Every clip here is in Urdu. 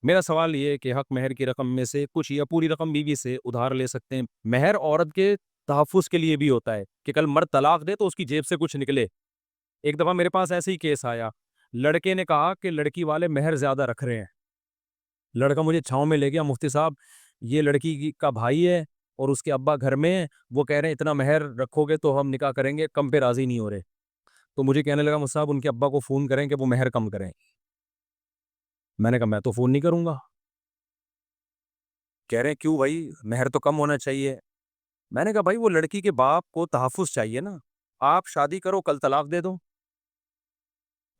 میرا سوال یہ ہے کہ حق مہر کی رقم میں سے کچھ یا پوری رقم بیوی سے ادھار لے سکتے ہیں؟ مہر عورت کے تحفظ کے لیے بھی ہوتا ہے کہ کل مرد طلاق دے تو اس کی جیب سے کچھ نکلے. ایک دفعہ میرے پاس ایسے ہی کیس آیا. لڑکے نے کہا کہ لڑکی والے مہر زیادہ رکھ رہے ہیں. لڑکا مجھے چھاؤں میں لے گیا، مفتی صاحب یہ لڑکی کا بھائی ہے اور اس کے ابا گھر میں ہیں، وہ کہہ رہے ہیں اتنا مہر رکھو گے تو ہم نکاح کریں گے، کم پہ راضی نہیں ہو رہے. تو مجھے کہنے لگا مفتی صاحب ان کے ابا کو فون کریں کہ وہ مہر کم کریں. میں نے کہا میں تو فون نہیں کروں گا. کہہ رہے ہیں کیوں بھائی، مہر تو کم ہونا چاہیے. میں نے کہا بھائی وہ لڑکی کے باپ کو تحفظ چاہیے نا. آپ شادی کرو کل طلاق دے دو،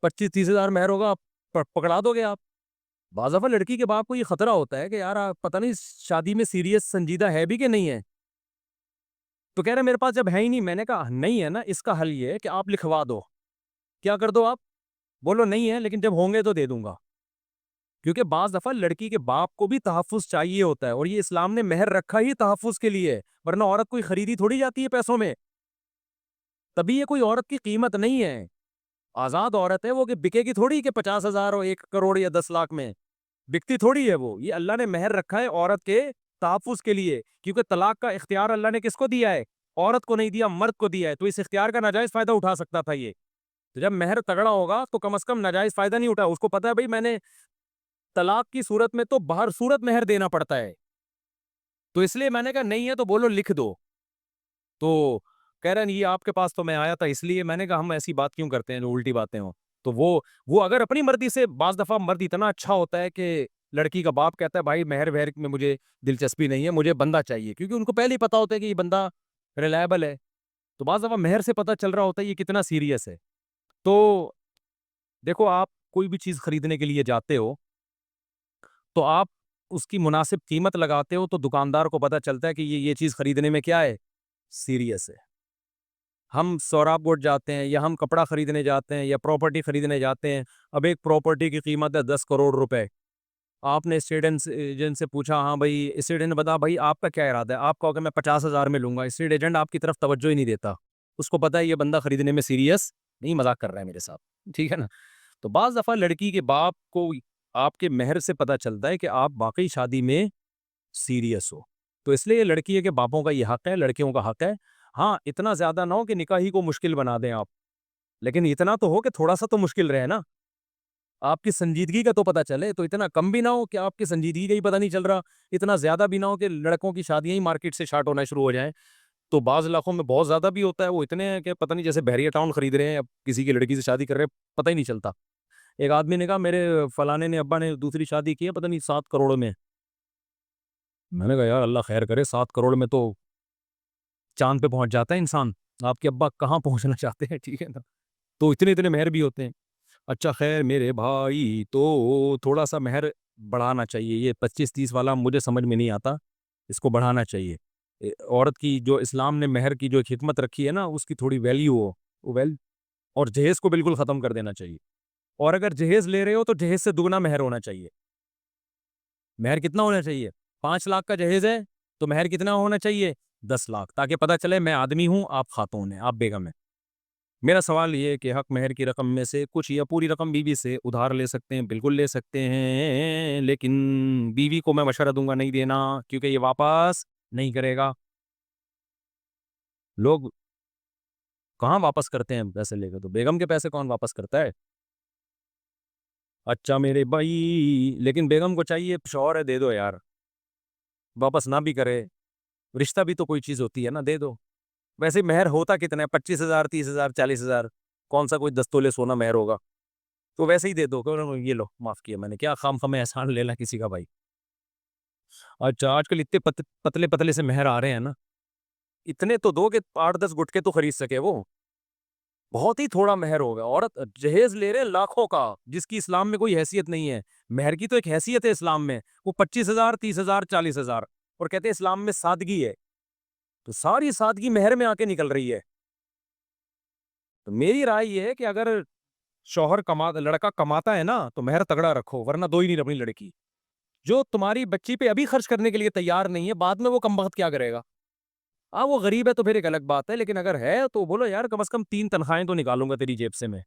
25-30 ہزار مہر ہوگا، آپ پکڑا دو گے. آپ بعض دفعہ لڑکی کے باپ کو یہ خطرہ ہوتا ہے کہ یار پتہ نہیں شادی میں سیریس سنجیدہ ہے بھی کہ نہیں ہے. تو کہہ رہے میرے پاس جب ہے ہی نہیں. میں نے کہا نہیں ہے نا، اس کا حل یہ ہے کہ آپ لکھوا دو. کیا کر دو آپ؟ بولو نہیں ہے لیکن جب ہوں گے تو دے دوں گا. کیونکہ بعض دفعہ لڑکی کے باپ کو بھی تحفظ چاہیے ہوتا ہے، اور یہ اسلام نے مہر رکھا ہی تحفظ کے لیے، ورنہ عورت کوئی خریدی تھوڑی جاتی ہے پیسوں میں. تبھی یہ کوئی عورت کی قیمت نہیں ہے. آزاد عورت ہے وہ، کہ بکے گی تھوڑی کہ 50,000 اور 1 کروڑ یا 10 لاکھ میں بکتی تھوڑی ہے وہ. یہ اللہ نے مہر رکھا ہے عورت کے تحفظ کے لیے، کیونکہ طلاق کا اختیار اللہ نے کس کو دیا ہے؟ عورت کو نہیں دیا، مرد کو دیا ہے. تو اس اختیار کا ناجائز فائدہ اٹھا سکتا تھا یہ. تو جب مہر تگڑا ہوگا تو کم از کم ناجائز فائدہ نہیں اٹھا. اس کو پتا ہے بھائی میں نے طلاق کی صورت میں تو باہر صورت مہر دینا پڑتا ہے. تو اس لیے میں نے کہا نہیں ہے تو بولو لکھ دو. تو کہہ رہے ہیں یہ آپ کے پاس تو میں آیا تھا اس لیے. میں نے کہا ہم ایسی بات کیوں کرتے ہیں جو الٹی باتیں ہوں. تو وہ اگر اپنی مرضی سے، بعض دفعہ مرد اتنا اچھا ہوتا ہے کہ لڑکی کا باپ کہتا ہے بھائی مہر وہر میں مجھے دلچسپی نہیں ہے، مجھے بندہ چاہیے، کیونکہ ان کو پہلے ہی پتا ہوتا ہے کہ یہ بندہ ریلائبل ہے. تو بعض دفعہ مہر سے پتا چل رہا ہوتا ہے یہ کتنا سیریس ہے. تو دیکھو آپ کوئی بھی چیز خریدنے کے لیے جاتے ہو تو آپ اس کی مناسب قیمت لگاتے ہو، تو دکاندار کو پتا چلتا ہے کہ یہ چیز خریدنے میں کیا ہے، سیریس ہے. ہم سوراب گوٹ جاتے ہیں یا ہم کپڑا خریدنے جاتے ہیں یا پراپرٹی خریدنے جاتے ہیں. اب ایک پراپرٹی کی قیمت ہے 10 کروڑ روپے. آپ نے اسٹیٹ ایجنٹ سے پوچھا، ہاں بھائی اسٹیٹ ایجنٹ بتا بھائی آپ کا کیا ارادہ ہے؟ آپ کہو کہ میں 50,000 میں لوں گا. اسٹیٹ ایجنٹ آپ کی طرف توجہ ہی نہیں دیتا. اس کو پتا ہے یہ بندہ خریدنے میں سیریس نہیں، مذاق کر رہا ہے میرے ساتھ، ٹھیک ہے نا. تو بعض دفعہ لڑکی کے باپ کو آپ کے مہر سے پتا چلتا ہے کہ آپ واقعی شادی میں سیریس ہو. تو اس لیے لڑکی کے باپوں کا یہ حق ہے، لڑکیوں کا حق ہے. ہاں اتنا زیادہ نہ ہو کہ نکاح ہی کو مشکل بنا دیں آپ، لیکن اتنا تو ہو کہ تھوڑا سا تو مشکل رہے نا. آپ کی سنجیدگی کا تو پتا چلے. تو اتنا کم بھی نہ ہو کہ آپ کی سنجیدگی کا ہی پتا نہیں چل رہا، اتنا زیادہ بھی نہ ہو کہ لڑکوں کی شادیاں ہی مارکیٹ سے شارٹ ہونا شروع ہو جائیں. تو بعض علاقوں میں بہت زیادہ بھی ہوتا ہے، وہ اتنے ہیں کہ پتہ نہیں جیسے بحریہ ٹاؤن خرید رہے ہیں، اب کسی کی لڑکی سے شادی کر رہے ہیں پتہ ہی نہیں چلتا. ایک آدمی نے کہا میرے فلانے نے ابا نے دوسری شادی کی ہے پتہ نہیں 7 کروڑ میں. میں نے کہا یار اللہ خیر کرے، 7 کروڑ میں تو چاند پہ پہنچ جاتا ہے انسان. آپ کے ابا کہاں پہنچنا چاہتے ہیں، ٹھیک ہے نا. تو اتنے مہر بھی ہوتے ہیں. اچھا خیر میرے بھائی، تو تھوڑا سا مہر بڑھانا چاہیے. یہ 25-30 والا مجھے سمجھ میں نہیں آتا، اس کو بڑھانا چاہیے. عورت کی جو اسلام نے مہر کی جو ایک حکمت رکھی ہے نا، اس کی تھوڑی ویلیو ہو اور جہیز کو بالکل ختم کر دینا چاہیے. اور اگر جہیز لے رہے ہو تو جہیز سے دگنا مہر ہونا چاہیے. مہر کتنا ہونا چاہیے؟ 5 لاکھ کا جہیز ہے تو مہر کتنا ہونا چاہیے؟ 10 لاکھ، تاکہ پتہ چلے میں آدمی ہوں، آپ خاتون ہیں، آپ بیگم ہیں. میرا سوال یہ ہے کہ حق مہر کی رقم میں سے کچھ یا پوری رقم بیوی سے ادھار لے سکتے ہیں؟ بالکل لے سکتے ہیں، لیکن بیوی کو میں مشورہ دوں گا نہیں دینا، کیونکہ یہ واپس نہیں کرے گا. لوگ کہاں واپس کرتے ہیں پیسے لے کے؟ تو بیگم کے پیسے کون واپس کرتا ہے؟ اچھا میرے بھائی، لیکن بیگم کو چاہیے شوہر ہے دے دو یار، واپس نہ بھی کرے، رشتہ بھی تو کوئی چیز ہوتی ہے نا، دے دو. ویسے مہر ہوتا کتنا ہے؟ 25,000 30,000 40,000، کون سا کوئی 10 تولے سونا مہر ہوگا؟ تو ویسے ہی دے دو کہ یہ لو معاف کیا میں نے، کیا خام خامے احسان لینا کسی کا بھائی. اچھا آج کل اتنے پتلے پتلے سے مہر آ رہے ہیں نا، اتنے تو دو کہ 8-10 گٹکے تو خرید سکے. وہ بہت ہی تھوڑا مہر ہوگا. عورت جہیز لے رہے لاکھوں کا، جس کی اسلام میں کوئی حیثیت نہیں ہے. مہر کی تو ایک حیثیت ہے اسلام میں، وہ 25,000 30,000 40,000، اور کہتے ہیں اسلام میں سادگی ہے. تو ساری سادگی مہر میں آ کے نکل رہی ہے. تو میری رائے یہ ہے کہ اگر لڑکا کماتا ہے نا تو مہر تگڑا رکھو، ورنہ دو ہی نہیں اپنی لڑکی. جو تمہاری بچی پہ ابھی خرچ کرنے کے لیے تیار نہیں ہے، بعد میں وہ کم بخت کیا کرے گا؟ ہاں وہ غریب ہے تو پھر ایک الگ بات ہے، لیکن اگر ہے تو بولو یار کم از کم 3 تنخواہیں تو نکالوں گا تیری جیب سے میں،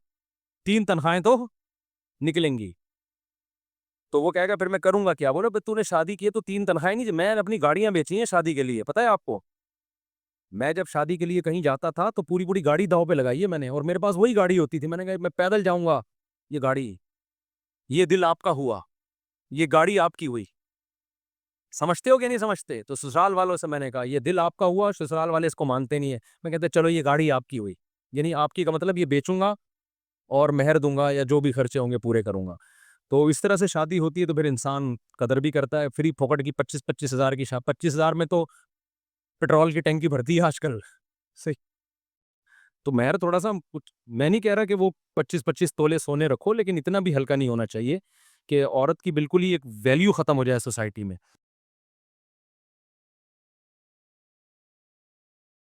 3 تنخواہیں تو نکلیں گی. تو وہ کہے گا پھر میں کروں گا کیا؟ بولے تو نے شادی کی ہے تو 3 تنخواہیں نہیں، میں اپنی گاڑیاں بیچی ہیں شادی کے لیے، پتہ ہے آپ کو؟ میں جب شادی کے لیے کہیں جاتا تھا تو پوری گاڑی داؤ پہ لگائی ہے میں نے، اور میرے پاس وہی گاڑی ہوتی تھی، میں نے کہا میں پیدل جاؤں گا، یہ گاڑی، یہ دل آپ کا ہوا، یہ گاڑی آپ کی ہوئی، سمجھتے ہو کہ نہیں سمجھتے؟ تو سسرال والوں سے میں نے کہا یہ دل آپ کا ہوا، سسرال والے اس کو مانتے نہیں ہیں، میں کہتے چلو یہ گاڑی آپ کی ہوئی، یعنی آپ کی کا مطلب یہ بیچوں گا اور مہر دوں گا یا جو بھی خرچے ہوں گے پورے کروں گا۔ تو اس طرح سے شادی ہوتی ہے تو پھر انسان قدر بھی کرتا ہے۔ فری پھوکٹ کی 25,000 کی 25,000 میں تو پیٹرول کی ٹینکی بھرتی ہے آج کل، صحیح۔ تو مہر تھوڑا سا کچھ، میں نہیں کہہ رہا کہ وہ 25 تولے سونے رکھو، لیکن اتنا بھی ہلکا نہیں ہونا چاہیے کہ عورت کی بالکل ہی ایک ویلیو ختم ہو جائے سوسائٹی میں۔